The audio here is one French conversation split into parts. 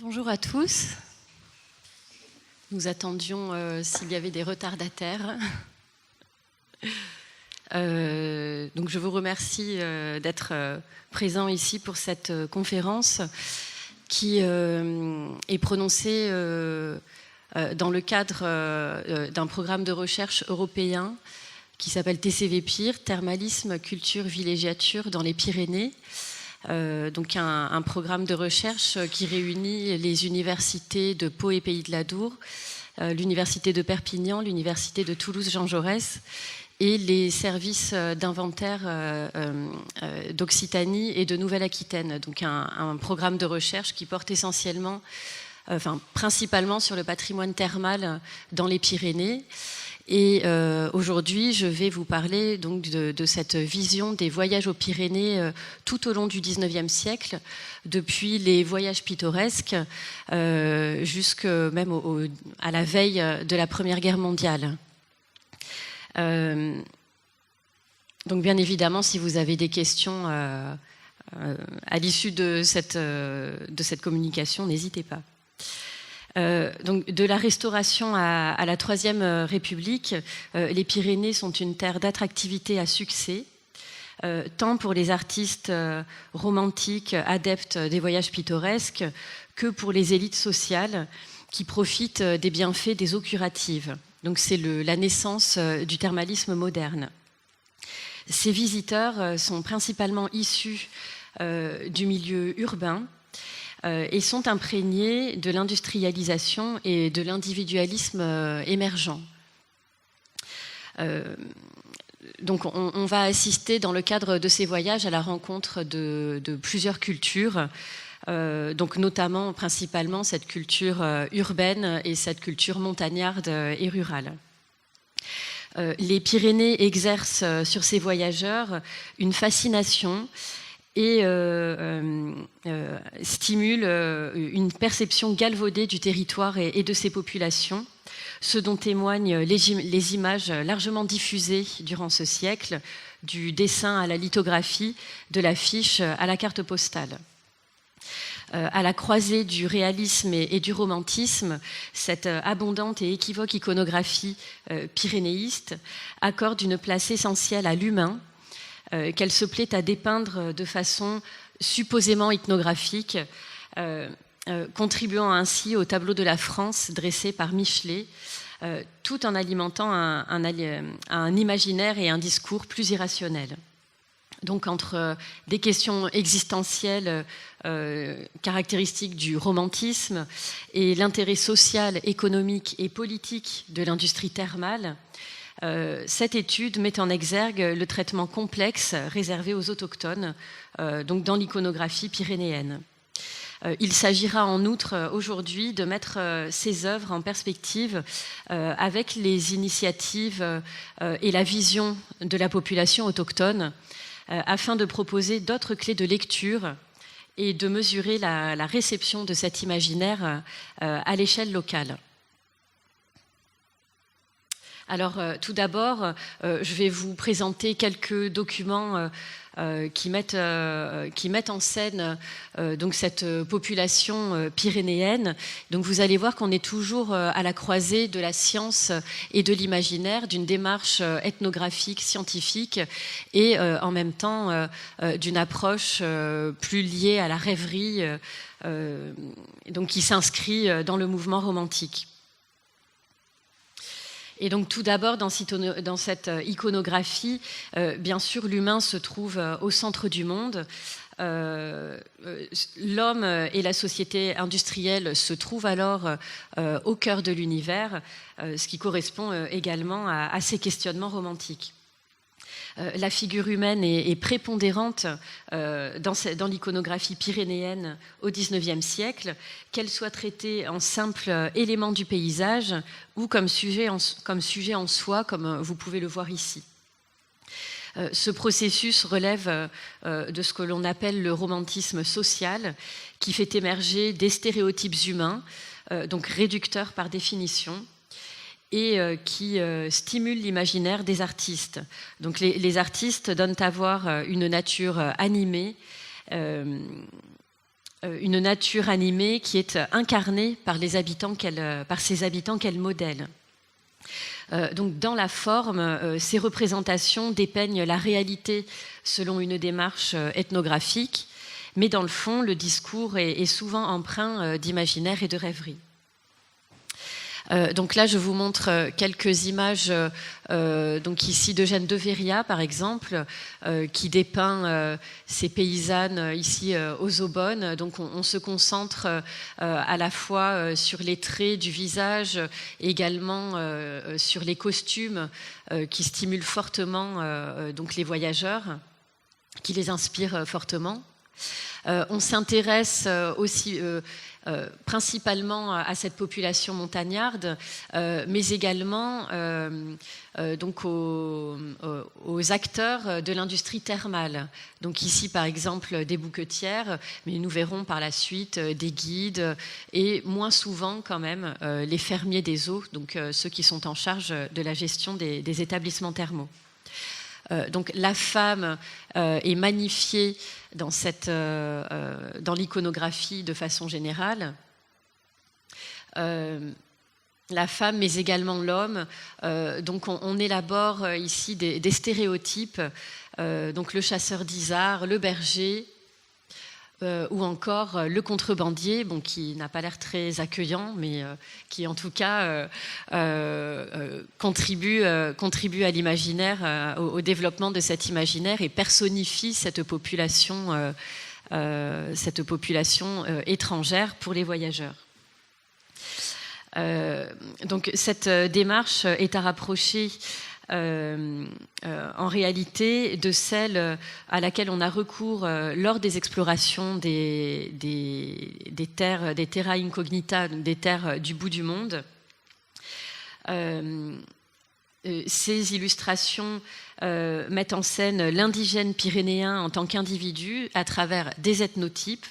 Bonjour à tous. Nous attendions s'il y avait des retardataires. Donc je vous remercie d'être présents ici pour cette conférence qui est prononcée dans le cadre d'un programme de recherche européen qui s'appelle TCV-PIR, Thermalisme, Culture, Villégiature dans les Pyrénées. Donc un programme de recherche qui réunit les universités de Pau et Pays de l'Adour, l'université de Perpignan, l'université de Toulouse Jean Jaurès et les services d'inventaire d'Occitanie et de Nouvelle-Aquitaine. Donc un programme de recherche qui porte essentiellement, principalement sur le patrimoine thermal dans les Pyrénées. Et aujourd'hui, je vais vous parler donc de cette vision des voyages aux Pyrénées tout au long du XIXe siècle, depuis les voyages pittoresques jusque même à la veille de la Première Guerre mondiale. Donc bien évidemment, si vous avez des questions à l'issue de cette communication, n'hésitez pas. Donc de la Restauration à la Troisième République, les Pyrénées sont une terre d'attractivité à succès, tant pour les artistes romantiques, adeptes des voyages pittoresques, que pour les élites sociales qui profitent des bienfaits des eaux curatives. Donc c'est la naissance du thermalisme moderne. Ces visiteurs sont principalement issus du milieu urbain, et sont imprégnés de l'industrialisation et de l'individualisme émergent. Donc on va assister dans le cadre de ces voyages à la rencontre de plusieurs cultures, donc notamment principalement cette culture urbaine et cette culture montagnarde et rurale. Les Pyrénées exercent sur ces voyageurs une fascination et stimule une perception galvaudée du territoire et de ses populations, ce dont témoignent les images largement diffusées durant ce siècle, du dessin à la lithographie, de l'affiche à la carte postale. À la croisée du réalisme et du romantisme, cette abondante et équivoque iconographie pyrénéiste accorde une place essentielle à l'humain, qu'elle se plaît à dépeindre de façon supposément ethnographique, contribuant ainsi au tableau de la France dressé par Michelet, tout en alimentant un imaginaire et un discours plus irrationnel. Donc entre des questions existentielles caractéristiques du romantisme et l'intérêt social, économique et politique de l'industrie thermale, cette étude met en exergue le traitement complexe réservé aux autochtones, donc dans l'iconographie pyrénéenne. Il s'agira en outre aujourd'hui de mettre ces œuvres en perspective avec les initiatives et la vision de la population autochtone, afin de proposer d'autres clés de lecture et de mesurer la réception de cet imaginaire à l'échelle locale. Alors, tout d'abord, je vais vous présenter quelques documents qui mettent en scène donc cette population pyrénéenne. Donc, vous allez voir qu'on est toujours à la croisée de la science et de l'imaginaire, d'une démarche ethnographique, scientifique, et en même temps d'une approche plus liée à la rêverie, donc qui s'inscrit dans le mouvement romantique. Et donc tout d'abord, dans cette iconographie, bien sûr, l'humain se trouve au centre du monde. L'homme et la société industrielle se trouvent alors au cœur de l'univers, ce qui correspond également à ces questionnements romantiques. La figure humaine est prépondérante dans l'iconographie pyrénéenne au XIXe siècle, qu'elle soit traitée en simple élément du paysage ou comme sujet en soi, comme vous pouvez le voir ici. Ce processus relève de ce que l'on appelle le romantisme social, qui fait émerger des stéréotypes humains, donc réducteurs par définition, et qui stimule l'imaginaire des artistes. Donc les artistes donnent à voir une nature animée, une nature animée qui est incarnée par ses habitants qu'elle modèle. Donc dans la forme, ces représentations dépeignent la réalité selon une démarche ethnographique, mais dans le fond, le discours est souvent empreint d'imaginaire et de rêverie. Donc là, je vous montre quelques images, donc ici d'Eugène Deveria, par exemple, qui dépeint ces paysannes ici aux Aubonnes. Donc on se concentre à la fois sur les traits du visage, également sur les costumes qui stimulent fortement donc les voyageurs, qui les inspirent fortement. On s'intéresse aussi principalement à cette population montagnarde, mais également donc aux acteurs de l'industrie thermale. Donc ici, par exemple, des bouquetières, mais nous verrons par la suite des guides et moins souvent quand même les fermiers des eaux, donc ceux qui sont en charge de la gestion des établissements thermaux. Donc la femme est magnifiée dans l'iconographie de façon générale. La femme, mais également l'homme. Donc on élabore ici des stéréotypes. Donc le chasseur d'Isard, le berger, ou encore le contrebandier, bon, qui n'a pas l'air très accueillant, mais qui en tout cas contribue à l'imaginaire, au développement de cet imaginaire et personnifie cette population étrangère pour les voyageurs. Donc cette démarche est à rapprocher en réalité de celle à laquelle on a recours lors des explorations des terra incognita, des terres du bout du monde. Ces illustrations mettent en scène l'indigène pyrénéen en tant qu'individu à travers des ethnotypes,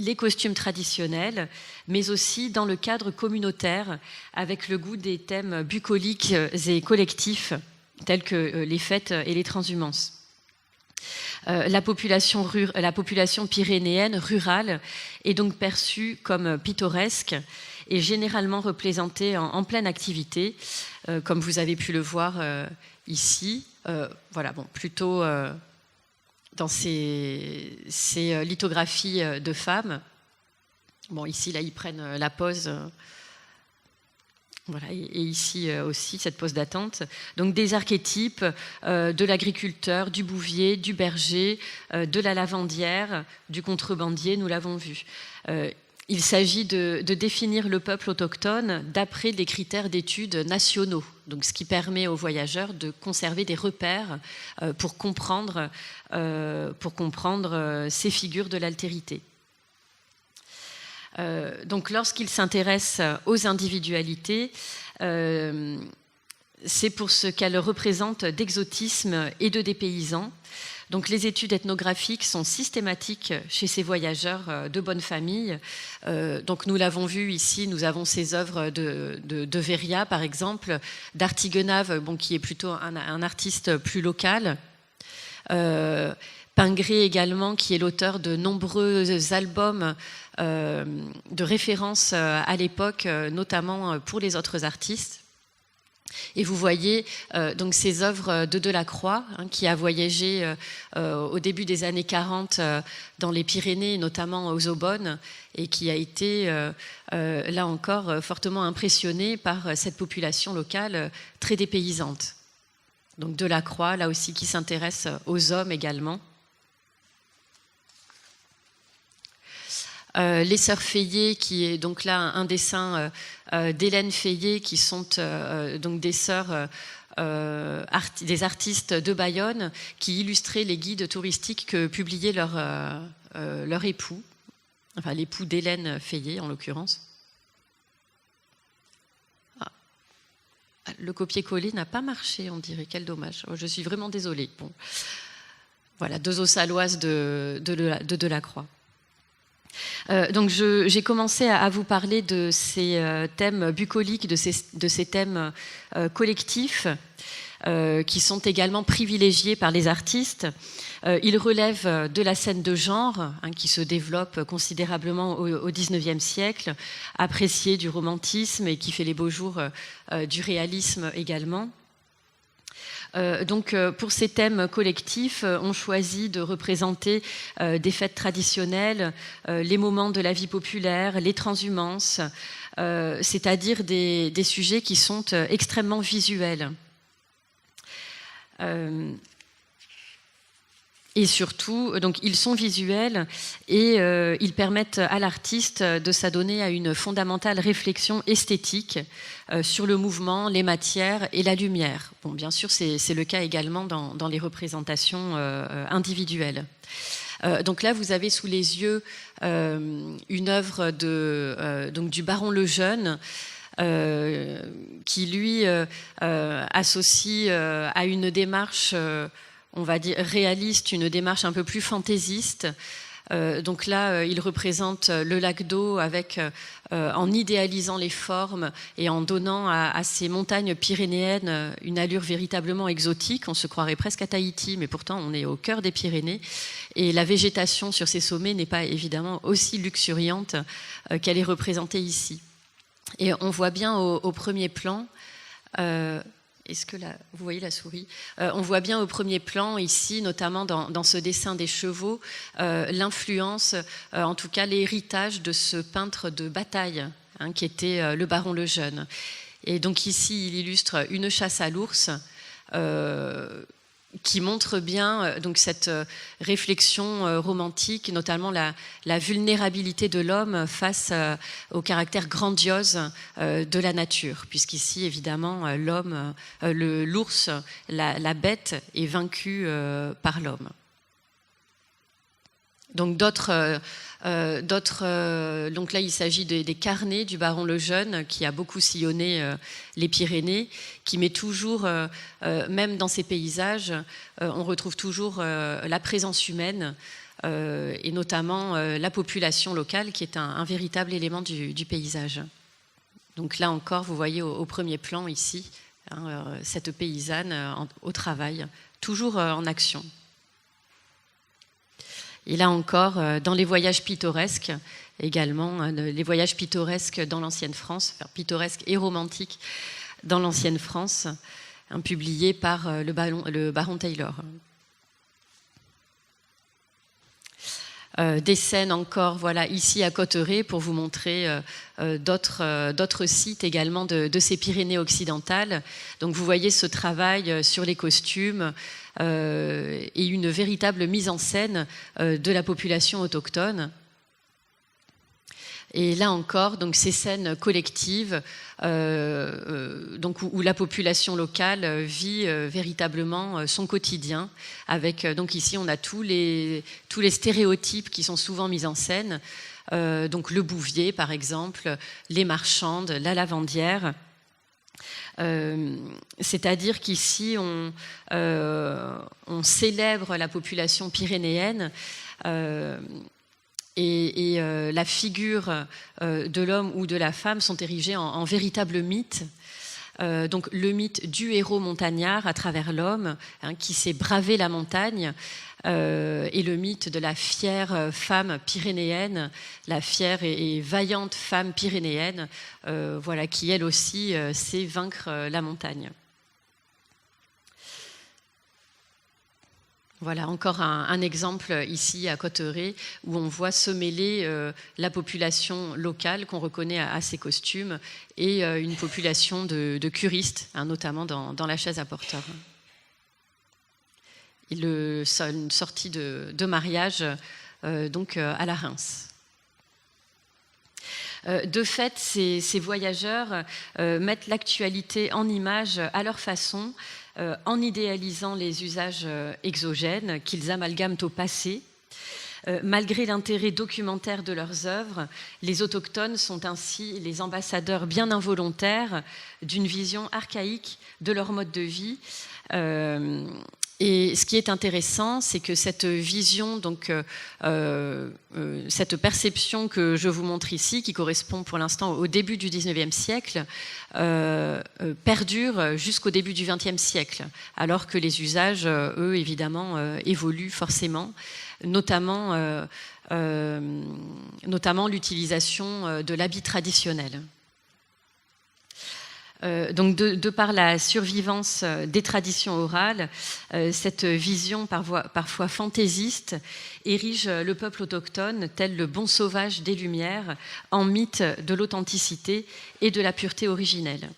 les costumes traditionnels, mais aussi dans le cadre communautaire, avec le goût des thèmes bucoliques et collectifs, tels que les fêtes et les transhumances. La population pyrénéenne rurale est donc perçue comme pittoresque et généralement représentée en pleine activité, comme vous avez pu le voir ici. Voilà, bon, plutôt dans ces lithographies de femmes. Bon, ici, là, ils prennent la pose. Voilà, et ici aussi, cette pose d'attente. Donc, des archétypes de l'agriculteur, du bouvier, du berger, de la lavandière, du contrebandier, nous l'avons vu. Il s'agit de définir le peuple autochtone d'après des critères d'études nationaux, donc ce qui permet aux voyageurs de conserver des repères pour comprendre ces figures de l'altérité. Donc lorsqu'ils s'intéressent aux individualités, c'est pour ce qu'elles représentent d'exotisme et de dépaysant. Donc les études ethnographiques sont systématiques chez ces voyageurs de bonne famille. Donc nous l'avons vu ici, nous avons ces œuvres de Veria, par exemple, d'Artigenave, bon, qui est plutôt un artiste plus local. Pingré également, qui est l'auteur de nombreux albums de référence à l'époque, notamment pour les autres artistes. Et vous voyez donc ces œuvres de Delacroix, qui a voyagé au début des années 40 dans les Pyrénées, notamment aux Aubonnes, et qui a été, là encore, fortement impressionné par cette population locale très dépaysante. Donc Delacroix, là aussi, qui s'intéresse aux hommes également. Les sœurs Feillé, qui est donc là un dessin d'Hélène Feillé, qui sont donc des sœurs, des artistes de Bayonne, qui illustraient les guides touristiques que publiait leur époux, enfin l'époux d'Hélène Feillé en l'occurrence. Ah. Le copier-coller n'a pas marché, on dirait, quel dommage. Je suis vraiment désolée. Bon. Voilà, deux Auxalloises de Delacroix. Donc j'ai commencé à vous parler de ces thèmes bucoliques, de ces thèmes collectifs. qui sont également privilégiés par les artistes. Il relève de la scène de genre, qui se développe considérablement au XIXe siècle, apprécié du romantisme et qui fait les beaux jours du réalisme également. Donc, pour ces thèmes collectifs, on choisit de représenter des fêtes traditionnelles, les moments de la vie populaire, les transhumances, c'est-à-dire des sujets qui sont extrêmement visuels. Et surtout, donc, ils sont visuels et ils permettent à l'artiste de s'adonner à une fondamentale réflexion esthétique sur le mouvement, les matières et la lumière. Bon, bien sûr, c'est le cas également dans les représentations individuelles. Donc là, vous avez sous les yeux une œuvre donc du baron Lejeune, qui lui associe à une démarche on va dire réaliste, une démarche un peu plus fantaisiste. Donc là, il représente le lac d'eau avec, en idéalisant les formes et en donnant à ces montagnes pyrénéennes une allure véritablement exotique. On se croirait presque à Tahiti, mais pourtant on est au cœur des Pyrénées. Et la végétation sur ces sommets n'est pas évidemment aussi luxuriante qu'elle est représentée ici. Et on voit bien au premier plan... Est-ce que là, vous voyez la souris? On voit bien au premier plan ici, notamment dans ce dessin des chevaux, l'influence, en tout cas l'héritage de ce peintre de bataille, qui était le baron Lejeune. Et donc ici, il illustre une chasse à l'ours, qui montre bien donc cette réflexion romantique, notamment la vulnérabilité de l'homme face au caractère grandiose de la nature, puisqu'ici, évidemment, l'ours, la bête, est vaincue par l'homme. Donc donc là, il s'agit des carnets du baron Lejeune qui a beaucoup sillonné les Pyrénées, qui met toujours, même dans ses paysages, on retrouve toujours la présence humaine et notamment la population locale qui est un véritable élément du paysage. Donc là encore, vous voyez au premier plan ici, cette paysanne au travail, toujours en action. Et là encore, dans les voyages pittoresques, également, les voyages pittoresques dans l'ancienne France, enfin, pittoresques et romantiques dans l'ancienne France, publiés par le baron Taylor. Des scènes encore, voilà, ici à Cotteret, pour vous montrer d'autres sites également de ces Pyrénées occidentales. Donc vous voyez ce travail sur les costumes et une véritable mise en scène de la population autochtone. Et là encore, donc ces scènes collectives, donc où la population locale vit véritablement son quotidien. Avec donc ici, on a tous les stéréotypes qui sont souvent mis en scène. Donc le bouvier, par exemple, les marchandes, la lavandière. C'est-à-dire qu'ici, on célèbre la population pyrénéenne. Et la figure de l'homme ou de la femme sont érigées en véritables mythes. Donc le mythe du héros montagnard à travers l'homme, qui sait braver la montagne, et le mythe de la fière femme pyrénéenne, la fière et vaillante femme pyrénéenne, voilà, qui elle aussi sait vaincre la montagne. Voilà encore un exemple ici à Cotteret où on voit se mêler la population locale qu'on reconnaît à ces costumes et une population de curistes, notamment dans la chaise à porteur. Et une sortie de mariage donc à la Reims. De fait, ces voyageurs mettent l'actualité en images à leur façon, en idéalisant les usages exogènes qu'ils amalgament au passé. Malgré l'intérêt documentaire de leurs œuvres, les autochtones sont ainsi les ambassadeurs bien involontaires d'une vision archaïque de leur mode de vie Et ce qui est intéressant, c'est que cette vision, donc cette perception que je vous montre ici, qui correspond pour l'instant au début du XIXe siècle, perdure jusqu'au début du XXe siècle, alors que les usages, eux, évidemment, évoluent forcément, notamment l'utilisation de l'habit traditionnel. Donc de par la survivance des traditions orales, cette vision parfois fantaisiste érige le peuple autochtone tel le bon sauvage des Lumières en mythe de l'authenticité et de la pureté originelle.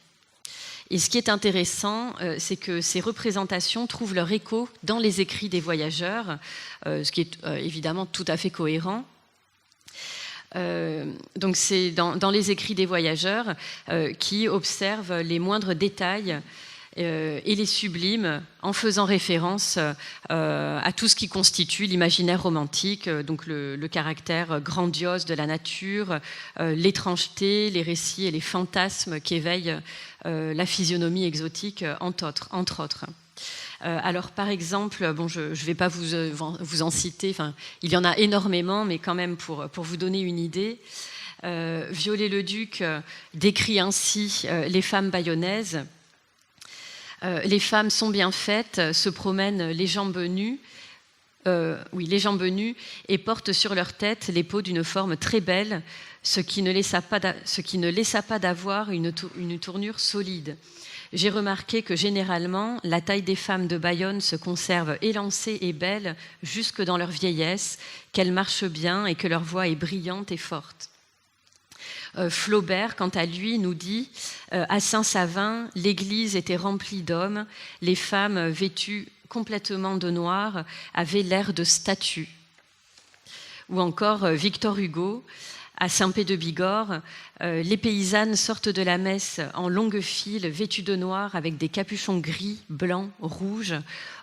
Et ce qui est intéressant, c'est que ces représentations trouvent leur écho dans les écrits des voyageurs, ce qui est évidemment tout à fait cohérent. Donc c'est dans les écrits des voyageurs qui observent les moindres détails et les subliment en faisant référence à tout ce qui constitue l'imaginaire romantique, donc le caractère grandiose de la nature, l'étrangeté, les récits et les fantasmes qu'éveille la physionomie exotique, entre autres. Alors, par exemple, bon, je ne vais pas vous en citer, enfin, il y en a énormément, mais quand même pour vous donner une idée, Viollet-le-Duc décrit ainsi les femmes bayonnaises. Les femmes sont bien faites, se promènent les jambes nues, et portent sur leur tête les peaux d'une forme très belle, ce qui ne laissa pas d'avoir une tournure solide. J'ai remarqué que généralement, la taille des femmes de Bayonne se conserve élancée et belle jusque dans leur vieillesse, qu'elles marchent bien et que leur voix est brillante et forte. Flaubert, quant à lui, nous dit « À Saint-Savin, l'église était remplie d'hommes, les femmes vêtues complètement de noir avaient l'air de statues. » Ou encore Victor Hugo, à Saint-Pé-de-Bigorre, les paysannes sortent de la messe en longue file, vêtues de noir, avec des capuchons gris, blancs, rouges.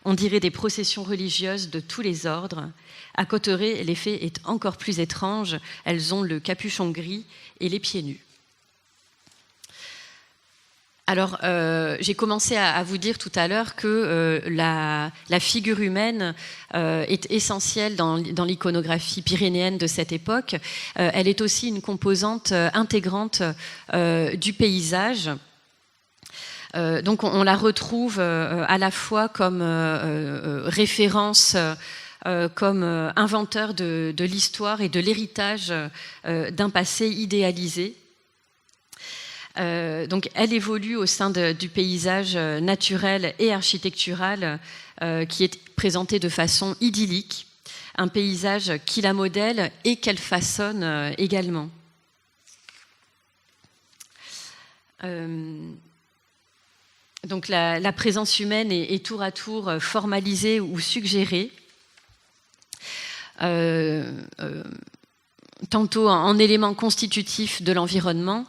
On dirait des processions religieuses de tous les ordres. À Cotteret, l'effet est encore plus étrange. Elles ont le capuchon gris et les pieds nus. Alors, j'ai commencé à vous dire tout à l'heure que la figure humaine est essentielle dans l'iconographie pyrénéenne de cette époque. Elle est aussi une composante intégrante du paysage. Donc, on la retrouve à la fois comme référence, comme inventeur de l'histoire et de l'héritage d'un passé idéalisé. Donc, elle évolue au sein du paysage naturel et architectural qui est présenté de façon idyllique, un paysage qui la modèle et qu'elle façonne également. Donc, la présence humaine est tour à tour formalisée ou suggérée. Tantôt en élément constitutif de l'environnement,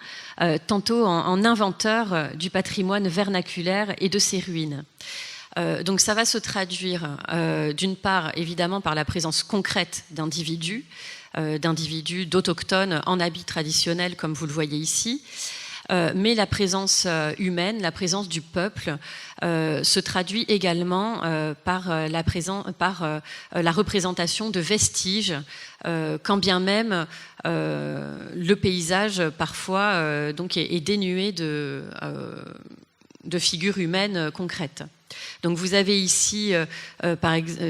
tantôt en inventeur du patrimoine vernaculaire et de ses ruines. Donc ça va se traduire d'une part évidemment par la présence concrète d'individus, d'autochtones en habits traditionnels comme vous le voyez ici, mais la présence humaine, la présence du peuple se traduit également par la représentation de vestiges, quand bien même le paysage parfois donc est dénué de figures humaines concrètes. Donc vous avez ici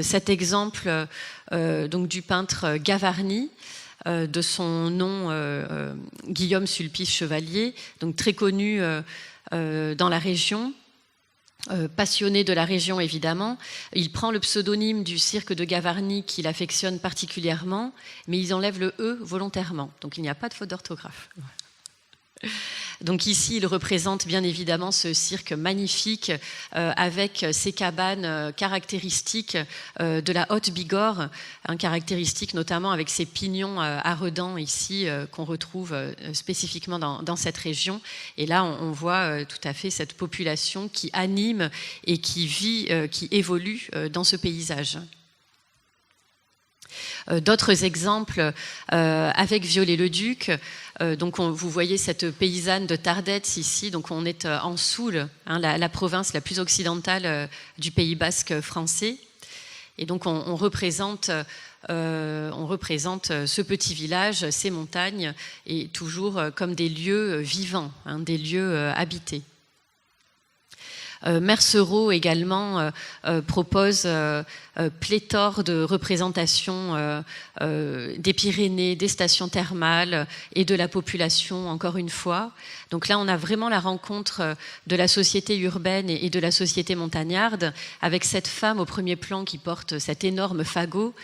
cet exemple donc du peintre Gavarni, de son nom Guillaume Sulpice Chevalier, donc très connu dans la région, passionné de la région évidemment. Il prend le pseudonyme du cirque de Gavarni qu'il affectionne particulièrement, mais ils enlèvent le « e » volontairement, donc il n'y a pas de faute d'orthographe. Donc ici, il représente bien évidemment ce cirque magnifique avec ses cabanes caractéristiques de la Haute-Bigorre, caractéristiques notamment avec ses pignons à redans ici qu'on retrouve spécifiquement dans cette région. Et là, on voit tout à fait cette population qui anime et qui vit, qui évolue dans ce paysage. D'autres exemples avec Viollet-le-Duc. Donc vous voyez cette paysanne de Tardets ici. Donc on est en Soule, la province la plus occidentale du Pays basque français. Et donc on représente ce petit village, ces montagnes, et toujours comme des lieux vivants, des lieux habités. Mercereau également propose pléthore de représentations des Pyrénées, des stations thermales et de la population, encore une fois. Donc là, on a vraiment la rencontre de la société urbaine et de la société montagnarde, avec cette femme au premier plan qui porte cet énorme fagot,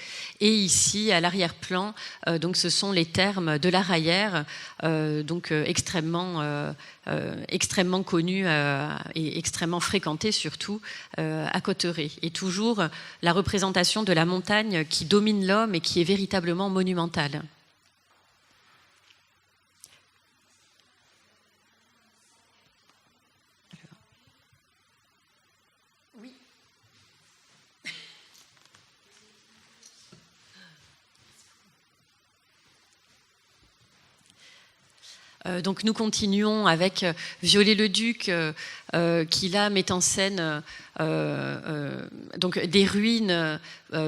et ici, à l'arrière-plan, donc ce sont les thermes de la Raillère, donc extrêmement connus et extrêmement fréquentés, surtout à Cotteret. Et toujours la représentation de la montagne qui domine l'homme et qui est véritablement monumentale. Oui. Donc nous continuons avec Viollet-le-Duc qui là met en scène donc des ruines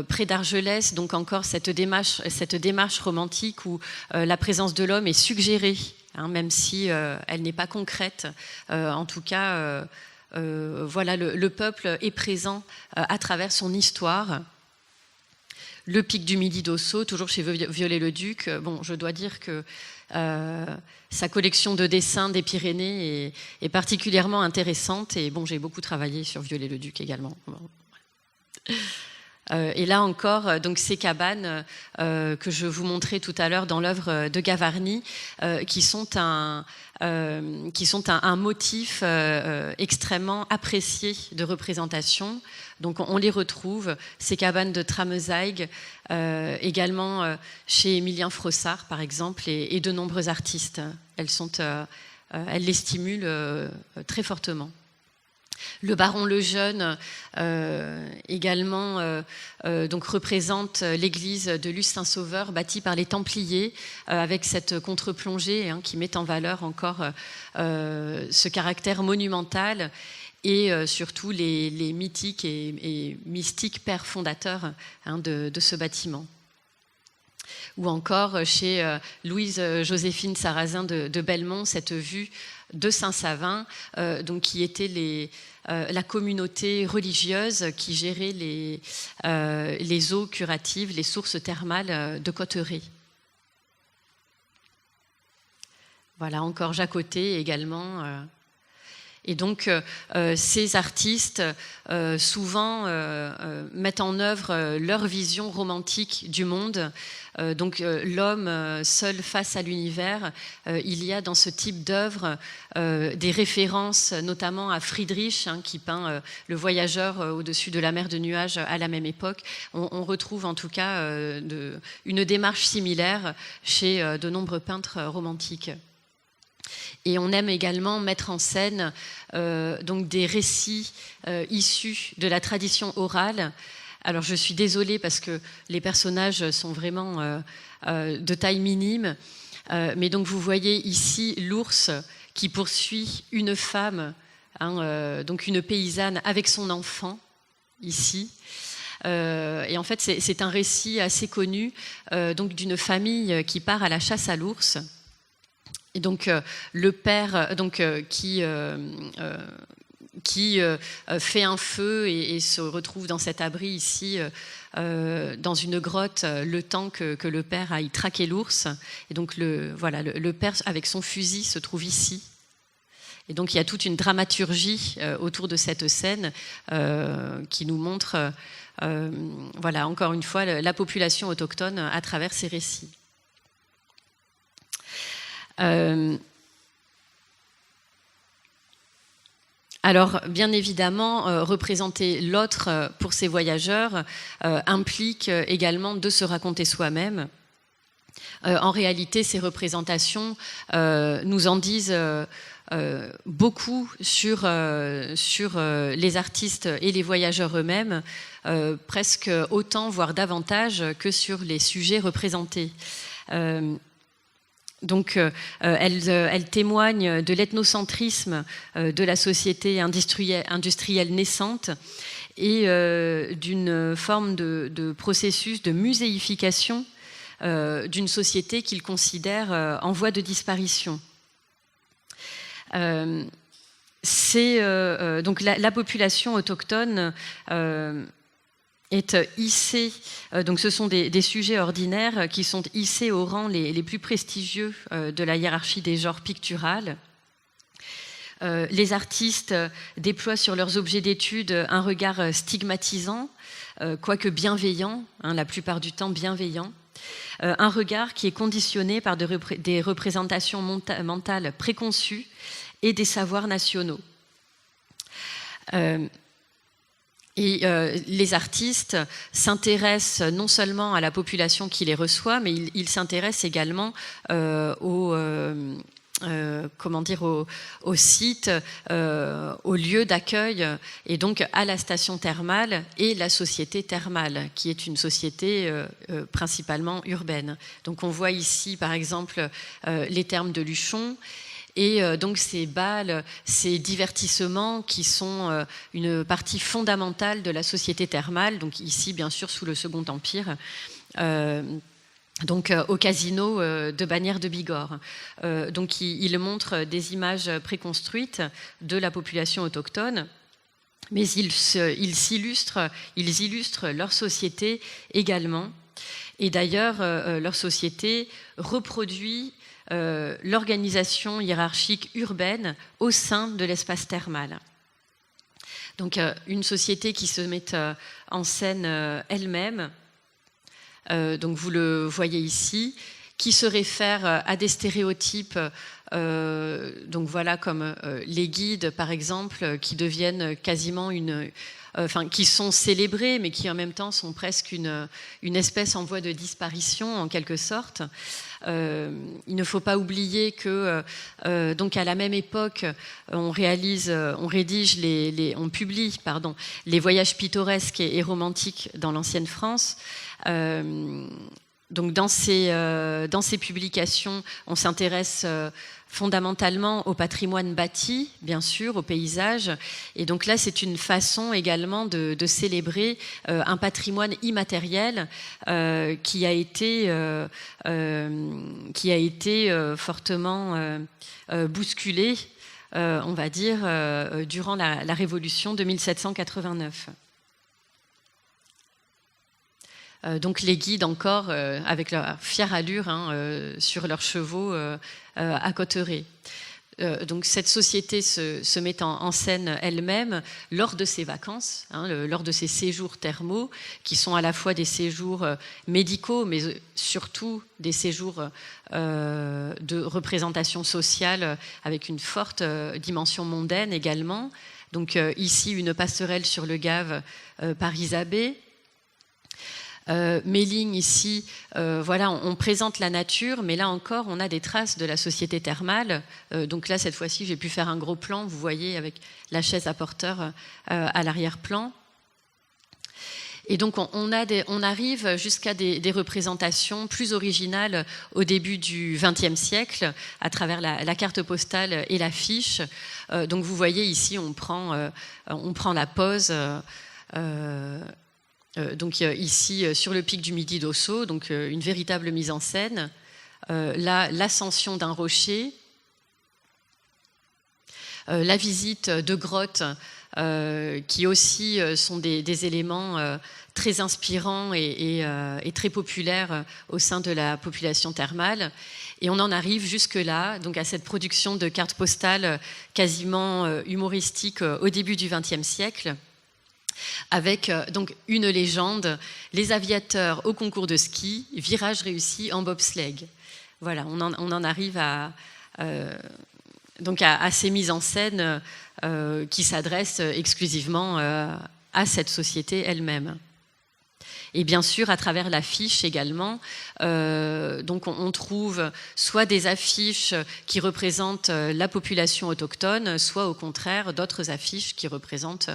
près d'Argelès, donc encore cette démarche romantique où la présence de l'homme est suggérée, même si elle n'est pas concrète. En tout cas, voilà, le peuple est présent à travers son histoire. Le pic du Midi d'Ossau, toujours chez Viollet-le-Duc. Bon, je dois dire que sa collection de dessins des Pyrénées est particulièrement intéressante. Et bon, j'ai beaucoup travaillé sur Viollet-le-Duc également. Et là encore, donc ces cabanes que je vous montrais tout à l'heure dans l'œuvre de Gavarni, qui sont un motif extrêmement apprécié de représentation. Donc on les retrouve, ces cabanes de Tramezaïg, également chez Émilien Frossard par exemple, et de nombreux artistes. Elles les stimulent très fortement. Le baron Lejeune également donc représente l'église de Luce-Saint-Sauveur bâtie par les Templiers avec cette contre-plongée qui met en valeur encore ce caractère monumental et surtout les mythiques et mystiques pères fondateurs de ce bâtiment. Ou encore chez Louise-Joséphine Sarrazin de Belmont, cette vue de Saint-Savin, donc qui était la communauté religieuse qui gérait les eaux curatives, les sources thermales de Cotteret. Voilà, encore Jacotet également. Et donc, ces artistes, souvent, mettent en œuvre leur vision romantique du monde. Donc, l'homme seul face à l'univers. Il y a dans ce type d'œuvre des références, notamment à Friedrich, qui peint le voyageur au-dessus de la mer de nuages à la même époque. On retrouve en tout cas une démarche similaire chez de nombreux peintres romantiques. Et on aime également mettre en scène donc des récits issus de la tradition orale. Alors je suis désolée parce que les personnages sont vraiment de taille minime. Mais donc vous voyez ici l'ours qui poursuit une femme, donc une paysanne avec son enfant, ici. Et en fait c'est un récit assez connu donc d'une famille qui part à la chasse à l'ours. Et donc le père qui fait un feu et se retrouve dans cet abri ici, dans une grotte, le temps que le père aille traquer l'ours. Et donc le père avec son fusil se trouve ici. Et donc il y a toute une dramaturgie autour de cette scène qui nous montre, voilà, encore une fois, la population autochtone à travers ces récits. Alors, bien évidemment, représenter l'autre pour ces voyageurs implique également de se raconter soi-même. En réalité, ces représentations nous en disent beaucoup sur les artistes et les voyageurs eux-mêmes, presque autant, voire davantage, que sur les sujets représentés. Donc, elle témoigne de l'ethnocentrisme de la société industrielle naissante et d'une forme de processus de muséification d'une société qu'il considère en voie de disparition. Donc la population autochtone est hissée, donc ce sont des sujets ordinaires qui sont hissés au rang les plus prestigieux de la hiérarchie des genres picturales. Les artistes déploient sur leurs objets d'étude un regard stigmatisant, quoique bienveillant, la plupart du temps bienveillant, un regard qui est conditionné par des représentations mentales préconçues et des savoirs nationaux. Les artistes s'intéressent non seulement à la population qui les reçoit, mais ils s'intéressent également au site, au lieu d'accueil, et donc à la station thermale et la société thermale, qui est une société principalement urbaine. Donc on voit ici, par exemple, les thermes de Luchon, et donc ces bals, ces divertissements qui sont une partie fondamentale de la société thermale, donc ici bien sûr sous le Second Empire, donc au casino de Bagnères de Bigorre. Donc il montre des images préconstruites de la population autochtone, mais ils illustrent leur société également. Et d'ailleurs, leur société reproduit l'organisation hiérarchique urbaine au sein de l'espace thermal. Donc une société qui se met en scène elle-même, donc vous le voyez ici, qui se réfère à des stéréotypes, donc voilà, comme les guides par exemple, qui deviennent quasiment qui sont célébrés, mais qui en même temps sont presque une espèce en voie de disparition en quelque sorte. Il ne faut pas oublier que donc à la même époque, on publie les voyages pittoresques et romantiques dans l'ancienne France. Donc dans ces publications, on s'intéresse fondamentalement au patrimoine bâti, bien sûr, au paysage. Et donc là, c'est une façon également de célébrer un patrimoine immatériel qui a été fortement bousculé, on va dire, durant la Révolution de 1789. Donc les guides encore avec leur fière allure sur leurs chevaux accoterés. Donc cette société se met en scène elle-même lors de ses vacances, lors de ses séjours thermaux, qui sont à la fois des séjours médicaux, mais surtout des séjours de représentation sociale avec une forte dimension mondaine également. Donc ici, une passerelle sur le Gave par Isabée. Méling ici, voilà, on présente la nature, mais là encore, on a des traces de la société thermale. Donc là, cette fois-ci, j'ai pu faire un gros plan, vous voyez, avec la chaise à porteur à l'arrière-plan. Et donc, on arrive jusqu'à des représentations plus originales au début du XXe siècle, à travers la carte postale et l'affiche. Donc, vous voyez ici, on prend la pose. Donc ici sur le pic du Midi d'Ossau, donc une véritable mise en scène. Là, l'ascension d'un rocher, la visite de grottes qui aussi sont des éléments très inspirants et très populaires au sein de la population thermale. Et on en arrive jusque-là, donc à cette production de cartes postales quasiment humoristique au début du XXe siècle. Avec donc une légende, les aviateurs au concours de ski, virage réussi en bobsleigh. Voilà, on en arrive à ces mises en scène qui s'adressent exclusivement à cette société elle-même. Et bien sûr, à travers l'affiche également, donc on trouve soit des affiches qui représentent la population autochtone, soit au contraire d'autres affiches qui représentent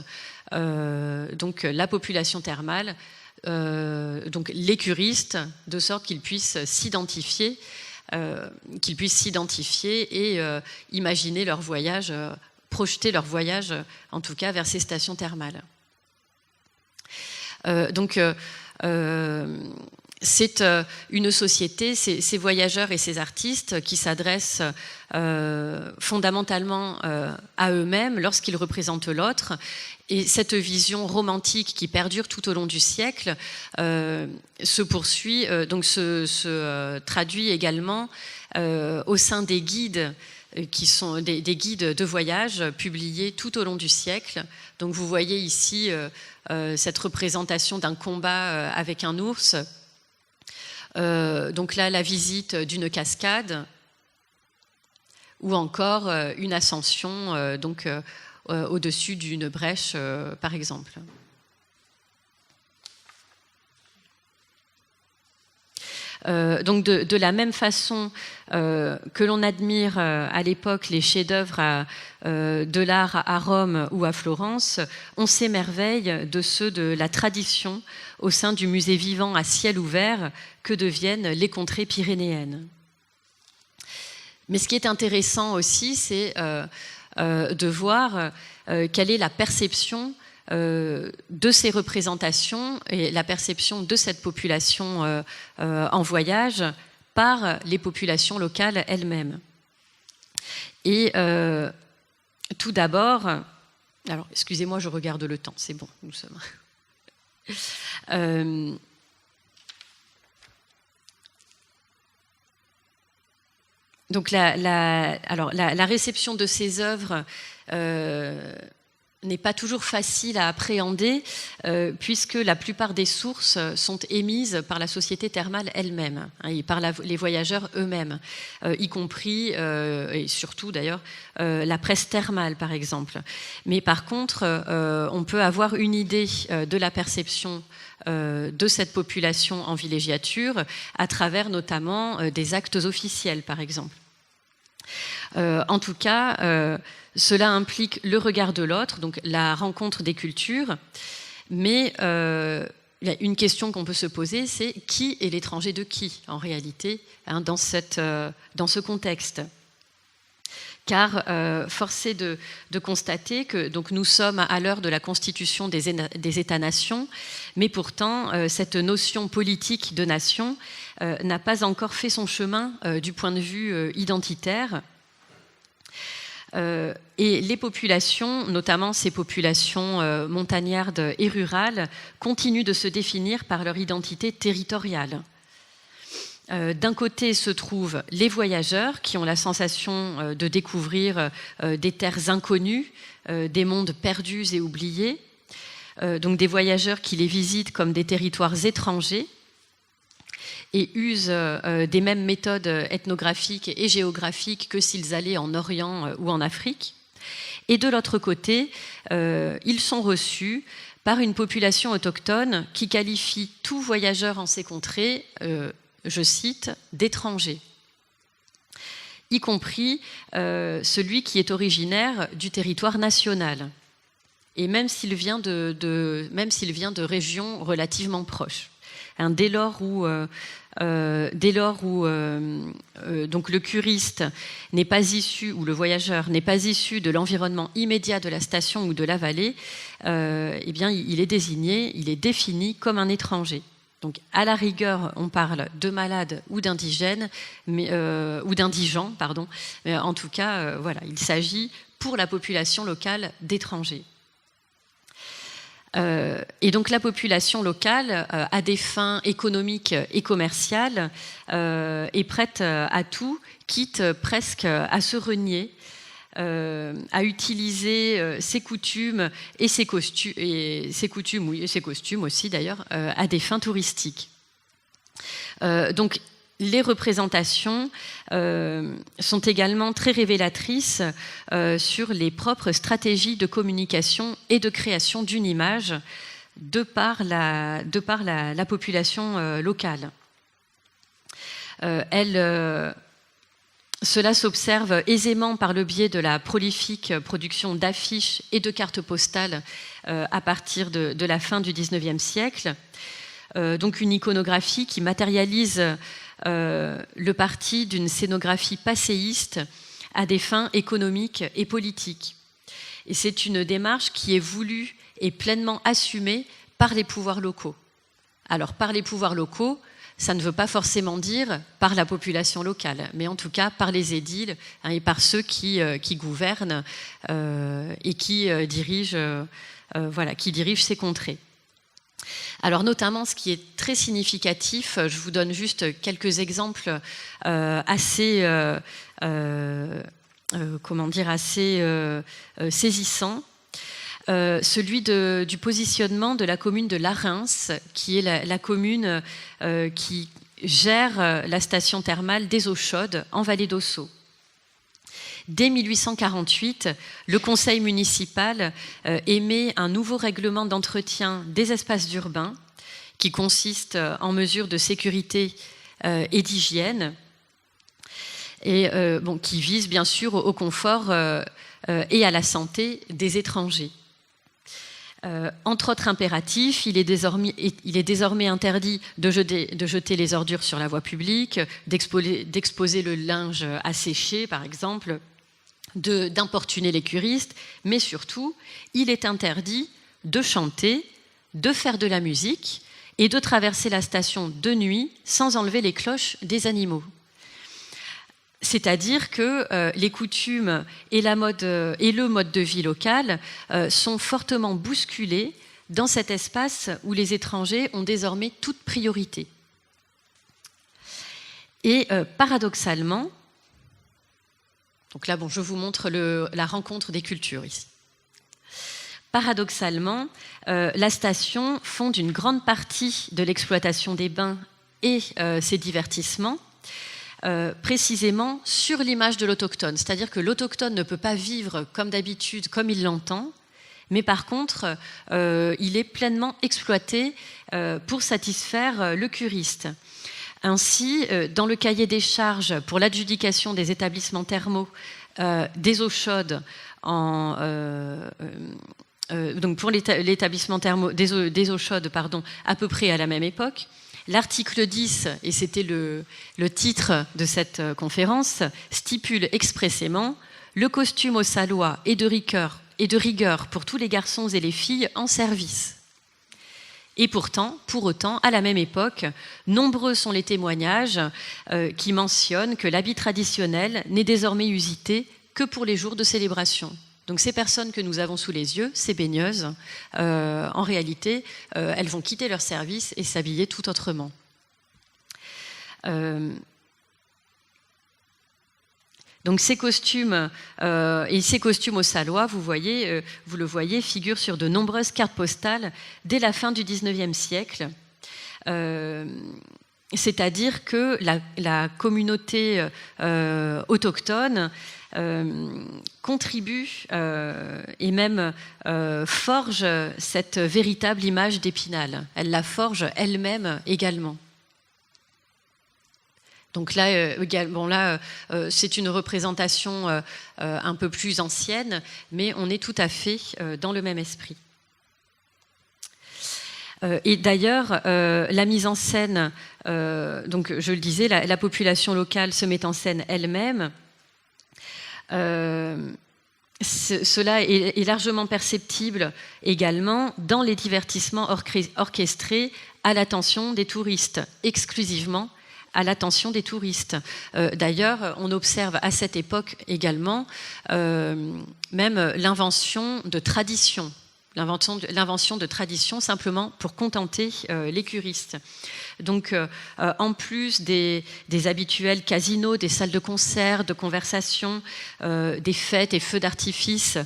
donc la population thermale, donc les curistes, de sorte qu'ils puissent s'identifier et imaginer leur voyage, projeter leur voyage, en tout cas, vers ces stations thermales. C'est une société, ces voyageurs et ces artistes qui s'adressent fondamentalement à eux-mêmes lorsqu'ils représentent l'autre. Et cette vision romantique qui perdure tout au long du siècle se poursuit, donc se traduit également au sein des guides qui sont des guides de voyage publiés tout au long du siècle. Donc vous voyez ici cette représentation d'un combat avec un ours. Donc là, la visite d'une cascade ou encore une ascension au-dessus d'une brèche, par exemple. Donc de la même façon que l'on admire à l'époque les chefs-d'œuvre de l'art à Rome ou à Florence, on s'émerveille de ceux de la tradition au sein du musée vivant à ciel ouvert que deviennent les contrées pyrénéennes. Mais ce qui est intéressant aussi, c'est de voir quelle est la perception de ces représentations et la perception de cette population en voyage par les populations locales elles-mêmes. Et tout d'abord, alors excusez-moi, je regarde le temps, c'est bon, nous sommes. Donc la réception de ces œuvres n'est pas toujours facile à appréhender puisque la plupart des sources sont émises par la société thermale elle-même et par les voyageurs eux-mêmes, y compris et surtout d'ailleurs la presse thermale par exemple. Mais par contre, on peut avoir une idée de la perception de cette population en villégiature à travers notamment des actes officiels par exemple. En tout cas, cela implique le regard de l'autre, donc la rencontre des cultures, mais il y a une question qu'on peut se poser, c'est qui est l'étranger de qui, en réalité, dans ce contexte. Car force est de constater que donc, nous sommes à l'heure de la constitution des États-nations, mais pourtant, cette notion politique de nation n'a pas encore fait son chemin du point de vue identitaire. Et les populations, notamment ces populations montagnardes et rurales, continuent de se définir par leur identité territoriale. D'un côté se trouvent les voyageurs qui ont la sensation de découvrir des terres inconnues, des mondes perdus et oubliés, donc des voyageurs qui les visitent comme des territoires étrangers et usent des mêmes méthodes ethnographiques et géographiques que s'ils allaient en Orient ou en Afrique. Et de l'autre côté, ils sont reçus par une population autochtone qui qualifie tout voyageur en ces contrées, je cite, d'étranger, y compris celui qui est originaire du territoire national, et même s'il vient de régions relativement proches. Dès lors où donc le curiste n'est pas issu, ou le voyageur n'est pas issu de l'environnement immédiat de la station ou de la vallée, eh bien, il est désigné, il est défini comme un étranger. Donc, à la rigueur, on parle de malades ou d'indigènes, ou d'indigents, pardon. Mais en tout cas, voilà, il s'agit pour la population locale d'étrangers. Et donc la population locale, à des fins économiques et commerciales, est prête à tout, quitte presque à se renier, à utiliser ses coutumes et ses costumes, oui, et ses costumes aussi d'ailleurs, à des fins touristiques. Donc les représentations sont également très révélatrices sur les propres stratégies de communication et de création d'une image de par la population locale. Cela s'observe aisément par le biais de la prolifique production d'affiches et de cartes postales à partir de la fin du XIXe siècle. Donc une iconographie qui matérialise le parti d'une scénographie passéiste à des fins économiques et politiques. Et c'est une démarche qui est voulue et pleinement assumée par les pouvoirs locaux. Alors par les pouvoirs locaux, ça ne veut pas forcément dire par la population locale, mais en tout cas par les édiles et par ceux qui gouvernent et qui dirigent ces contrées. Alors notamment, ce qui est très significatif, je vous donne juste quelques exemples assez saisissants. Celui du positionnement de la commune de Larens, qui est la commune qui gère la station thermale des Eaux Chaudes en vallée d'Ossau. Dès 1848, le conseil municipal émet un nouveau règlement d'entretien des espaces urbains qui consiste en mesures de sécurité et d'hygiène et qui vise bien sûr au confort et à la santé des étrangers. Entre autres impératifs, il est désormais interdit de jeter les ordures sur la voie publique, d'exposer le linge à sécher, par exemple, d'importuner les curistes, mais surtout, il est interdit de chanter, de faire de la musique et de traverser la station de nuit sans enlever les cloches des animaux. C'est-à-dire que les coutumes et le mode de vie local sont fortement bousculés dans cet espace où les étrangers ont désormais toute priorité. Et paradoxalement, donc là, je vous montre la rencontre des cultures ici. Paradoxalement, la station fonde une grande partie de l'exploitation des bains et ses divertissements précisément sur l'image de l'autochtone. C'est-à-dire que l'autochtone ne peut pas vivre comme d'habitude, comme il l'entend, mais par contre, il est pleinement exploité pour satisfaire le curiste. Ainsi, dans le cahier des charges pour l'adjudication des établissements thermaux des eaux chaudes, donc pour l'établissement thermaux des eaux chaudes, à peu près à la même époque, l'article 10, et c'était le titre de cette conférence, stipule expressément le costume au salois et de rigueur pour tous les garçons et les filles en service. Et pourtant, pour autant, à la même époque, nombreux sont les témoignages qui mentionnent que l'habit traditionnel n'est désormais usité que pour les jours de célébration. Donc ces personnes que nous avons sous les yeux, ces baigneuses, en réalité, elles vont quitter leur service et s'habiller tout autrement. Donc ces costumes au salois, vous le voyez, figurent sur de nombreuses cartes postales dès la fin du XIXe siècle. C'est-à-dire que la communauté autochtone contribue et même forge cette véritable image d'Épinal. Elle la forge elle-même également. Donc là, c'est une représentation un peu plus ancienne, mais on est tout à fait dans le même esprit. Et d'ailleurs, la mise en scène, donc je le disais, la population locale se met en scène elle-même. Cela est largement perceptible également dans les divertissements orchestrés à l'attention des touristes, exclusivement à l'attention des touristes. D'ailleurs, on observe à cette époque également même l'invention de traditions simplement pour contenter les curistes. Donc, en plus des habituels casinos, des salles de concert, de conversation, des fêtes et feux d'artifice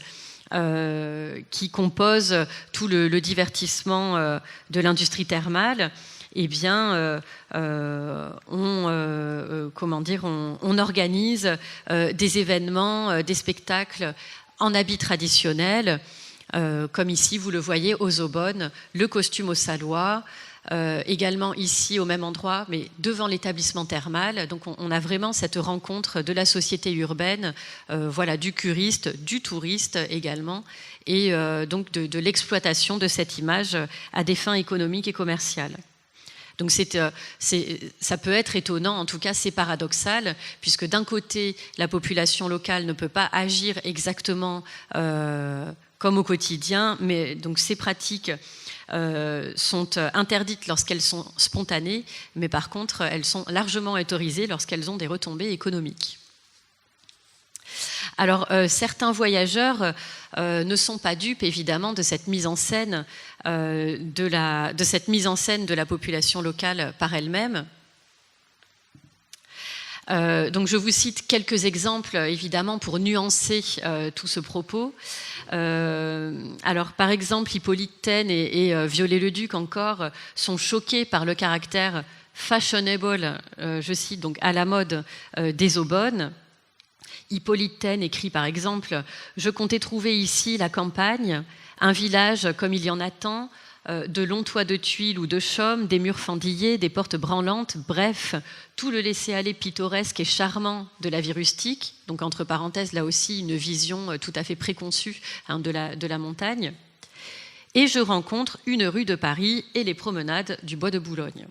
qui composent tout le divertissement de l'industrie thermale, eh bien, on organise des événements, des spectacles en habits traditionnels, comme ici, vous le voyez, aux Aubonnes, le costume au Salois, également ici au même endroit, mais devant l'établissement thermal. Donc on a vraiment cette rencontre de la société urbaine, voilà, du curiste, du touriste également, et donc de l'exploitation de cette image à des fins économiques et commerciales. Donc ça peut être étonnant, en tout cas c'est paradoxal, puisque d'un côté, la population locale ne peut pas agir exactement comme au quotidien, mais donc ces pratiques sont interdites lorsqu'elles sont spontanées, mais par contre, elles sont largement autorisées lorsqu'elles ont des retombées économiques. Alors, certains voyageurs ne sont pas dupes, évidemment, de cette mise en scène de la population locale par elle-même. Donc je vous cite quelques exemples, évidemment, pour nuancer tout ce propos. Alors, par exemple, Hippolyte Taine et Viollet-le-Duc, encore, sont choqués par le caractère fashionable, je cite, donc à la mode des Aubonnes. Hippolyte Taine écrit, par exemple, « Je comptais trouver ici la campagne, un village comme il y en a tant, de longs toits de tuiles ou de chaume, des murs fendillés, des portes branlantes, bref, tout le laisser-aller pittoresque et charmant de la vie rustique. » Donc, entre parenthèses, là aussi, une vision tout à fait préconçue de la montagne. « Et je rencontre une rue de Paris et les promenades du bois de Boulogne. »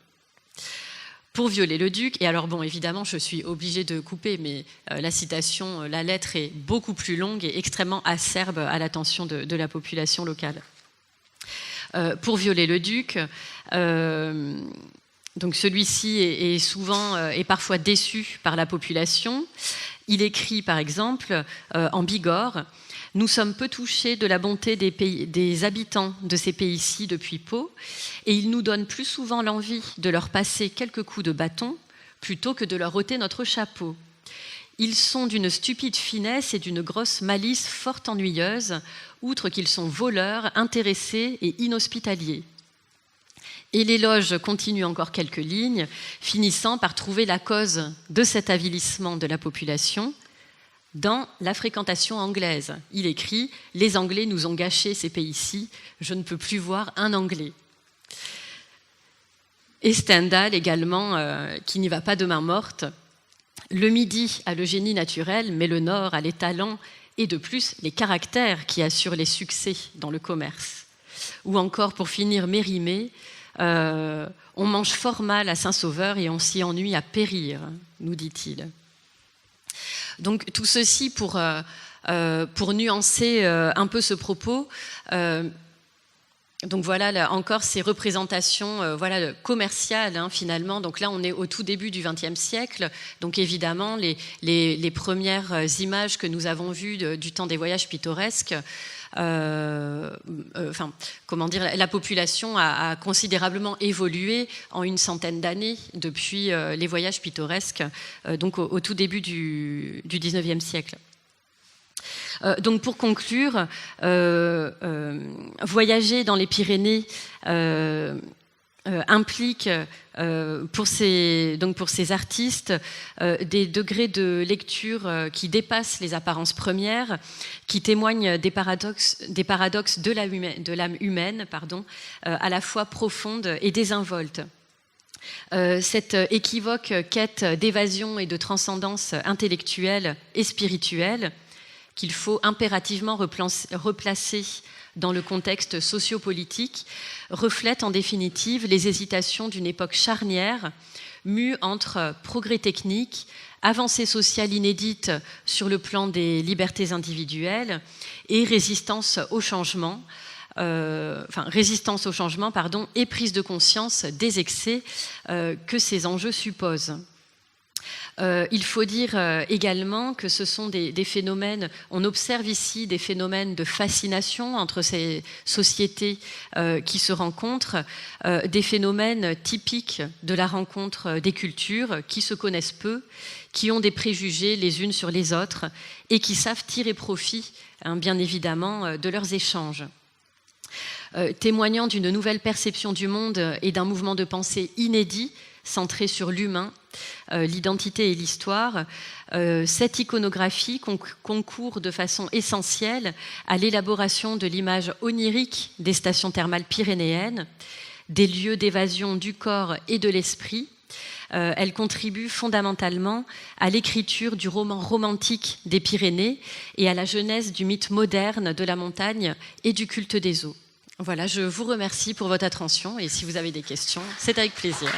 Pour Viollet-le-Duc, et alors bon, évidemment, je suis obligée de couper, mais la citation, la lettre est beaucoup plus longue et extrêmement acerbe à l'attention de la population locale. Pour Viollet-le-Duc, donc celui-ci est parfois déçu par la population. Il écrit, par exemple, en Bigorre, « Nous sommes peu touchés de la bonté des habitants de ces pays-ci depuis Pau, et ils nous donnent plus souvent l'envie de leur passer quelques coups de bâton plutôt que de leur ôter notre chapeau. Ils sont d'une stupide finesse et d'une grosse malice fort ennuyeuse, outre qu'ils sont voleurs, intéressés et inhospitaliers. » Et l'éloge continue encore quelques lignes, finissant par trouver la cause de cet avilissement de la population dans la fréquentation anglaise. Il écrit « Les Anglais nous ont gâché ces pays-ci, je ne peux plus voir un Anglais. » Et Stendhal également, qui n'y va pas de main morte. « Le Midi a le génie naturel, mais le Nord a les talents et de plus les caractères qui assurent les succès dans le commerce. » Ou encore, pour finir, Mérimée, « On mange fort mal à Saint-Sauveur et on s'y ennuie à périr, nous dit-il. » Donc tout ceci pour nuancer un peu ce propos. Donc voilà, là, encore ces représentations commerciales, finalement. Donc là, on est au tout début du XXe siècle. Donc évidemment, les premières images que nous avons vues du temps des voyages pittoresques, la population a considérablement évolué en une centaine d'années depuis les voyages pittoresques, donc au tout début du XIXe siècle. Donc pour conclure, voyager dans les Pyrénées implique pour ces artistes des degrés de lecture qui dépassent les apparences premières, qui témoignent des paradoxes de l'âme humaine, à la fois profonde et désinvolte. Cette équivoque quête d'évasion et de transcendance intellectuelle et spirituelle qu'il faut impérativement replacer dans le contexte sociopolitique, reflète en définitive les hésitations d'une époque charnière, mue entre progrès technique, avancée sociale inédite sur le plan des libertés individuelles et résistance au changement, et prise de conscience des excès que ces enjeux supposent. Il faut dire également que ce sont des phénomènes, on observe ici des phénomènes de fascination entre ces sociétés qui se rencontrent, des phénomènes typiques de la rencontre des cultures qui se connaissent peu, qui ont des préjugés les unes sur les autres et qui savent tirer profit, bien évidemment, de leurs échanges. Témoignant d'une nouvelle perception du monde et d'un mouvement de pensée inédit, centrée sur l'humain, l'identité et l'histoire. Cette iconographie concourt de façon essentielle à l'élaboration de l'image onirique des stations thermales pyrénéennes, des lieux d'évasion du corps et de l'esprit. Elle contribue fondamentalement à l'écriture du roman romantique des Pyrénées et à la genèse du mythe moderne de la montagne et du culte des eaux. Voilà, je vous remercie pour votre attention et si vous avez des questions, c'est avec plaisir.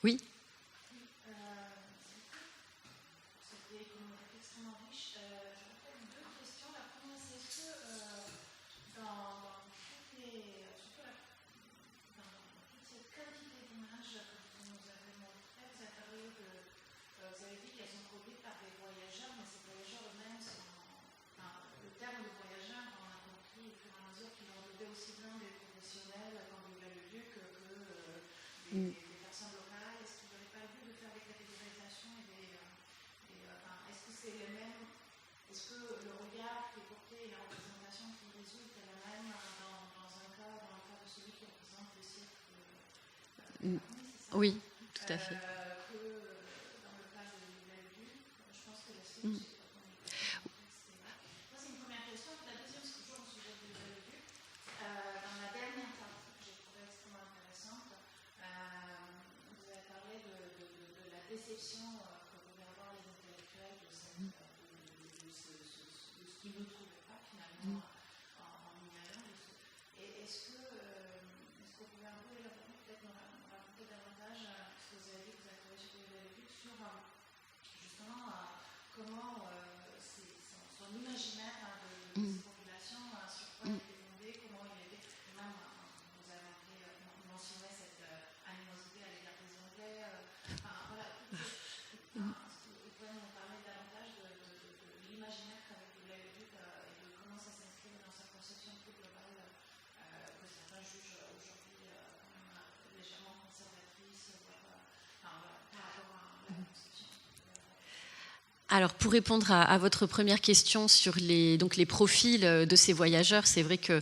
Oui. Oui, tout à fait. Alors, pour répondre à votre première question sur les profils de ces voyageurs, c'est vrai que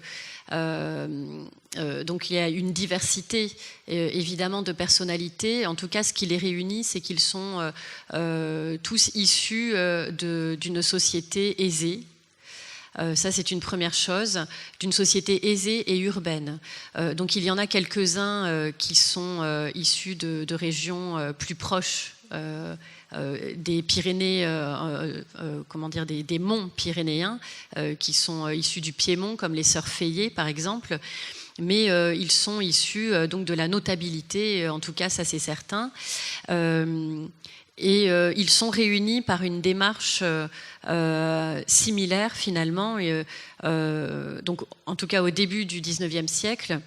donc il y a une diversité évidemment de personnalités. En tout cas, ce qui les réunit, c'est qu'ils sont tous issus d'une société aisée. Ça, c'est une première chose, d'une société aisée et urbaine. Donc, il y en a quelques-uns qui sont issus de régions plus proches des Pyrénées, des monts pyrénéens, qui sont issus du Piémont, comme les sœurs Fayet, par exemple. Mais ils sont issus donc de la notabilité, en tout cas, ça c'est certain. Et ils sont réunis par une démarche similaire finalement, donc en tout cas au début du XIXe siècle,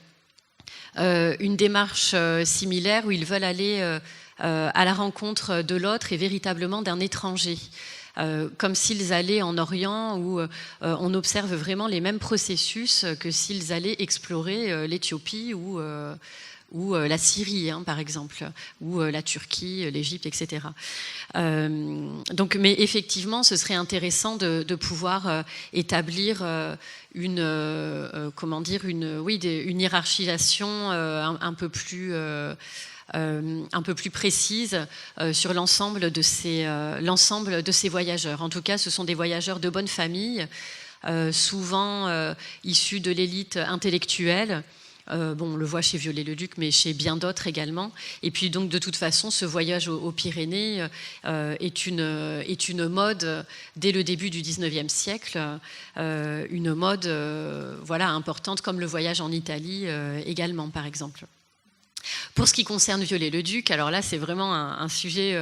une démarche similaire où ils veulent aller à la rencontre de l'autre et véritablement d'un étranger. Comme s'ils allaient en Orient où on observe vraiment les mêmes processus que s'ils allaient explorer l'Éthiopie ou la Syrie, par exemple, ou la Turquie, l'Égypte, etc. Mais effectivement, ce serait intéressant de pouvoir établir une hiérarchisation un peu plus précise sur l'ensemble de ces voyageurs. En tout cas, ce sont des voyageurs de bonne famille, souvent issus de l'élite intellectuelle. On le voit chez Viollet-le-Duc, mais chez bien d'autres également. Et puis donc, de toute façon, ce voyage aux Pyrénées est une mode dès le début du XIXe siècle, une mode importante, comme le voyage en Italie également, par exemple. Pour ce qui concerne Viollet-le-Duc, alors là, c'est vraiment un sujet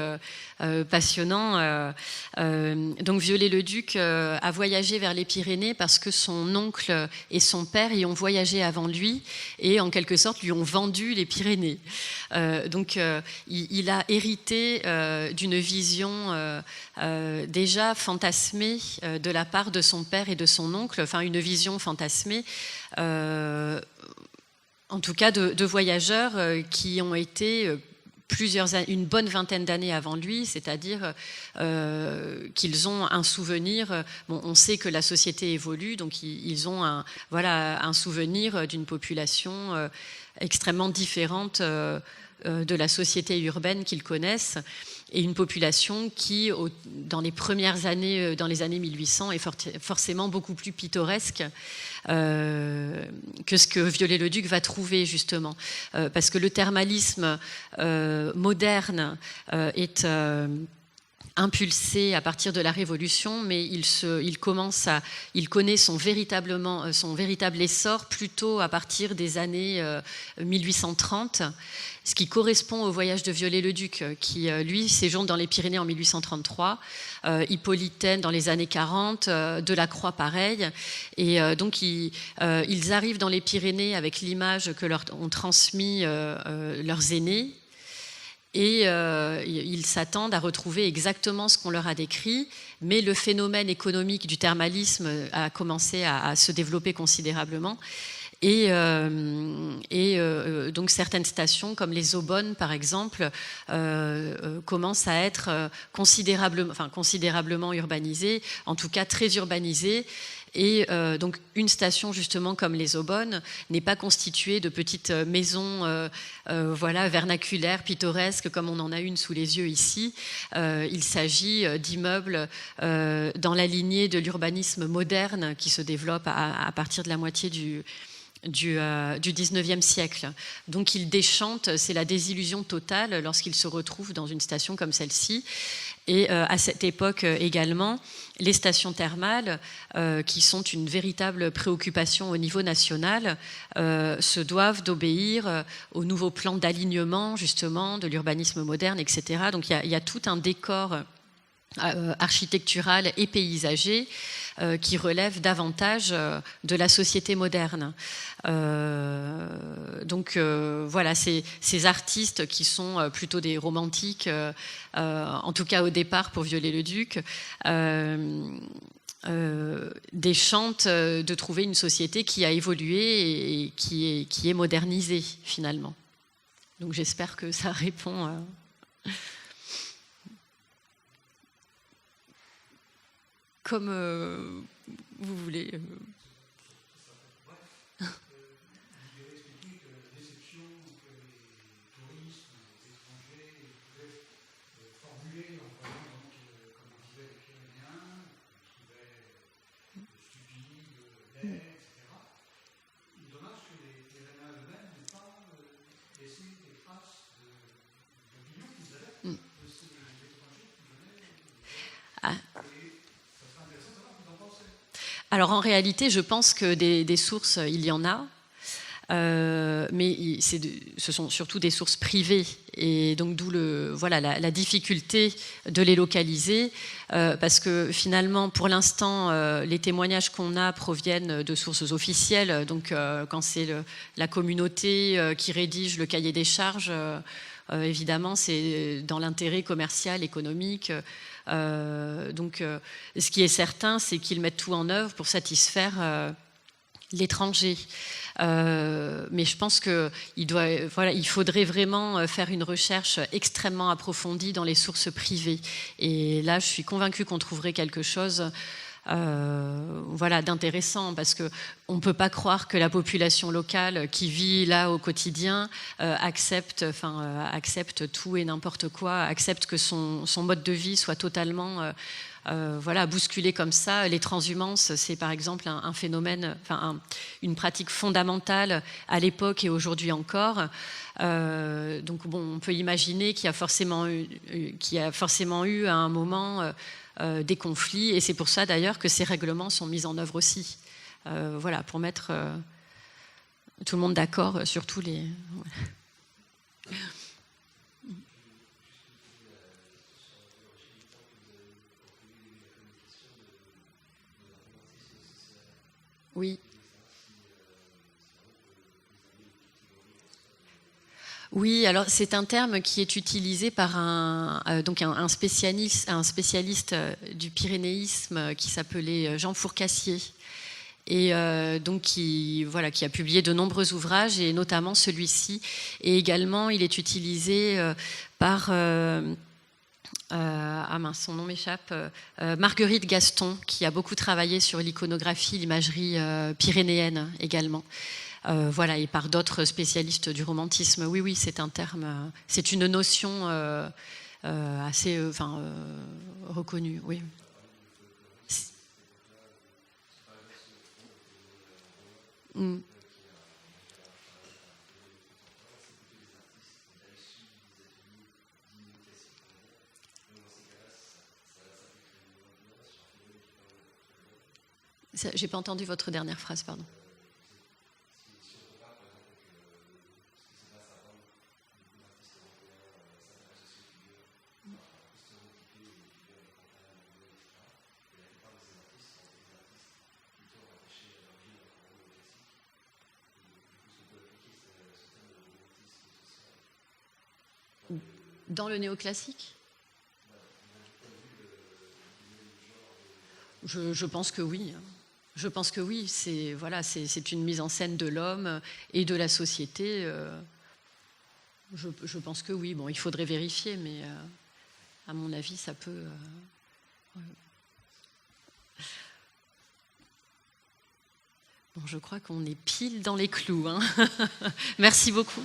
passionnant. Donc Viollet-le-Duc a voyagé vers les Pyrénées parce que son oncle et son père y ont voyagé avant lui et en quelque sorte lui ont vendu les Pyrénées. Il a hérité d'une vision déjà fantasmée de la part de son père et de son oncle, enfin une vision fantasmée en tout cas de voyageurs qui ont été une bonne vingtaine d'années avant lui, c'est-à-dire qu'ils ont un souvenir. Bon, on sait que la société évolue, donc ils ont un souvenir d'une population extrêmement différente de la société urbaine qu'ils connaissent, et une population qui, dans les premières années, dans les années 1800, est forcément beaucoup plus pittoresque que ce que Viollet-le-Duc va trouver, justement. Parce que le thermalisme moderne est impulsé à partir de la Révolution, mais il connaît son véritable essor plutôt à partir des années 1830, ce qui correspond au voyage de Viollet-le-Duc, qui, lui, séjourne dans les Pyrénées en 1833, Hippolytaine dans les années 40, Delacroix pareil, et donc ils arrivent dans les Pyrénées avec l'image que leur ont transmis leurs aînés, et ils s'attendent à retrouver exactement ce qu'on leur a décrit, mais le phénomène économique du thermalisme a commencé à se développer considérablement. Et donc certaines stations, comme les Aubonnes par exemple, commencent à être considérablement urbanisées, en tout cas très urbanisées. Et donc une station justement comme les Aubonnes n'est pas constituée de petites maisons vernaculaires, pittoresques, comme on en a une sous les yeux ici. Il s'agit d'immeubles dans la lignée de l'urbanisme moderne qui se développe à partir de la moitié du 19e siècle. Donc il déchante, c'est la désillusion totale lorsqu'il se retrouve dans une station comme celle-ci. Et à cette époque également, les stations thermales, qui sont une véritable préoccupation au niveau national, se doivent d'obéir au nouveau plan d'alignement justement de l'urbanisme moderne, etc. Donc il y a tout un décor architectural et paysager qui relève davantage de la société moderne. Donc voilà, ces artistes qui sont plutôt des romantiques, en tout cas au départ pour Viollet-le-Duc, déchantent de trouver une société qui a évolué et qui est modernisée finalement. Donc j'espère que ça répond. Comme vous voulez. Alors en réalité, je pense que des sources, il y en a, mais ce sont surtout des sources privées, et donc d'où la difficulté de les localiser, parce que finalement, pour l'instant, les témoignages qu'on a proviennent de sources officielles, donc quand c'est la communauté qui rédige le cahier des charges, évidemment, c'est dans l'intérêt commercial, économique. Donc, ce qui est certain, c'est qu'ils mettent tout en œuvre pour satisfaire l'étranger. Mais je pense qu'il faudrait vraiment faire une recherche extrêmement approfondie dans les sources privées. Et là, je suis convaincue qu'on trouverait quelque chose d'intéressant, parce qu'on ne peut pas croire que la population locale qui vit là au quotidien accepte tout et n'importe quoi, accepte que son mode de vie soit totalement bousculé comme ça. Les transhumances, c'est par exemple un phénomène, une pratique fondamentale à l'époque et aujourd'hui encore. Donc bon, on peut imaginer qu'il y a forcément eu à un moment des conflits, et c'est pour ça d'ailleurs que ces règlements sont mis en œuvre aussi, pour mettre tout le monde d'accord sur tous les... Oui. Oui, alors c'est un terme qui est utilisé par un spécialiste du pyrénéisme qui s'appelait Jean Fourcassier. et donc qui a publié de nombreux ouvrages, et notamment celui-ci. Et également, il est utilisé par... son nom m'échappe. Marguerite Gaston, qui a beaucoup travaillé sur l'iconographie, l'imagerie pyrénéenne également. Et par d'autres spécialistes du romantisme. Oui, c'est un terme, c'est une notion assez reconnue, oui. J'ai pas entendu votre dernière phrase, pardon. Dans le néoclassique ? Je pense que oui. Je pense que oui. C'est une mise en scène de l'homme et de la société. Je pense que oui. Bon, il faudrait vérifier, mais à mon avis, ça peut... Bon, je crois qu'on est pile dans les clous, hein. Merci beaucoup.